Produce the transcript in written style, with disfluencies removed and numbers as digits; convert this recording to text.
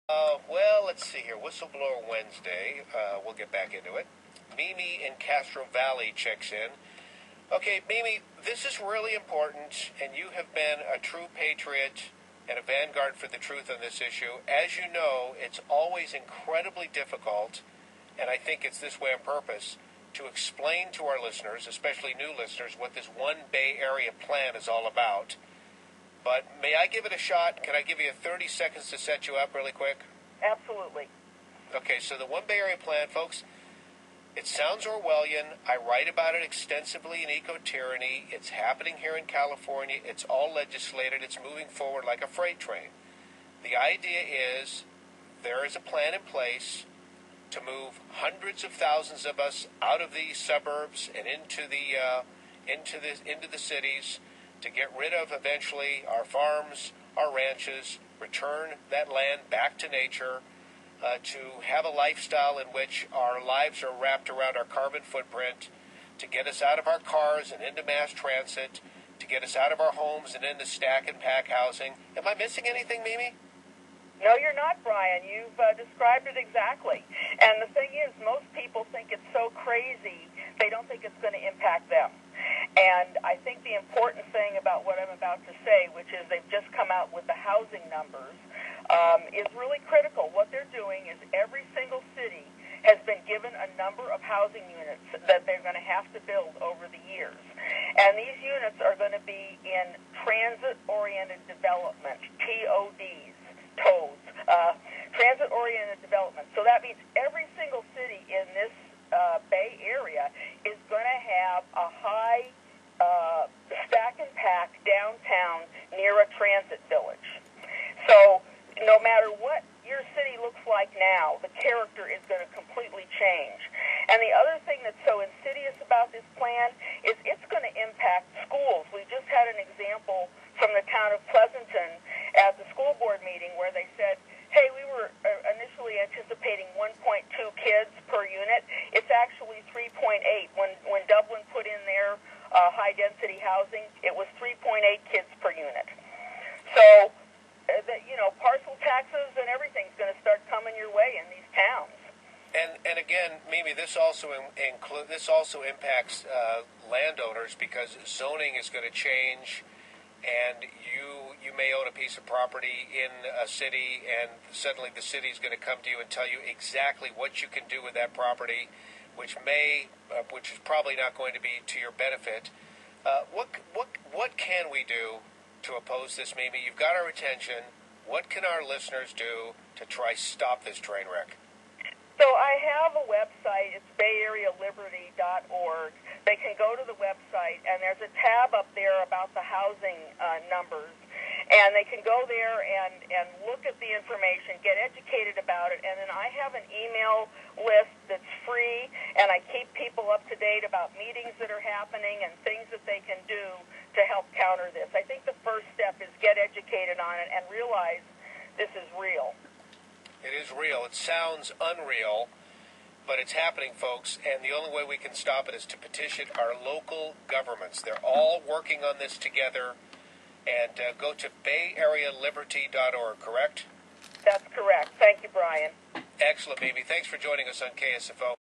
Well, let's see here. Whistleblower Wednesday. We'll get back into it. Mimi in Castro Valley checks in. Okay, Mimi, this is really important, and you have been a true patriot and a vanguard for the truth on this issue. As you know, it's always incredibly difficult, and I think it's this way on purpose, to explain to our listeners, especially new listeners, what this One Bay Area plan is all about. But may I give it a shot? Can I give you 30 seconds to set you up really quick? Absolutely. Okay, so the One Bay Area plan, folks, it sounds Orwellian. I write about it extensively in Eco-Tyranny. It's happening here in California. It's all legislated. It's moving forward like a freight train. The idea is there is a plan in place to move hundreds of thousands of us out of the suburbs and into the cities, to get rid of eventually our farms, our ranches, return that land back to nature, to have a lifestyle in which our lives are wrapped around our carbon footprint, to get us out of our cars and into mass transit, to get us out of our homes and into stack and pack housing. Am I missing anything, Mimi? No, you're not, Brian. You've described it exactly. And the thing is, most people think it's so crazy, they don't think it's going to impact them. And I think the important thing about what I'm about to say, which is they've just come out with the housing numbers, is really critical. What they're doing is every single city has been given a number of housing units that they're going to have to build over the years. And these units are going to be in transit-oriented development, TODs. Transit-oriented development. So that means every single city in this Bay Area is going to have a high stack and pack downtown near a transit village. So no matter what your city looks like now, the character is going to completely change. And the other thing that's so insidious about this plan is it's going to impact schools. We just had an example from the town of Pleasanton at the school board meeting where they said, hey, we were initially anticipating 1.2 kids per unit. It's actually 3.8. When Dublin put in their high-density housing, it was 3.8 kids per unit. So, parcel taxes and everything's going to start coming your way in these towns. And again, Mimi, this also impacts landowners because zoning is going to change, and you may own a piece of property in a city, and suddenly the city is going to come to you and tell you exactly what you can do with that property, which is probably not going to be to your benefit. What can we do to oppose this, Mimi? You've got our attention. What can our listeners do to try stop this train wreck? So I have a website. It's bayarealiberty.org. They can go to the website, and there's a tab up there about the housing numbers. And they can go there and look at the information, get educated about it. And then I have an email list that's free, and I keep people up to date about meetings that are happening and things that they can do to help counter this. I think the first step is get educated on it and realize this is real. It is real. It sounds unreal, but it's happening, folks, and the only way we can stop it is to petition our local governments. They're all working on this together. And go to bayarealiberty.org, correct? That's correct. Thank you, Brian. Excellent, Mimi. Thanks for joining us on KSFO.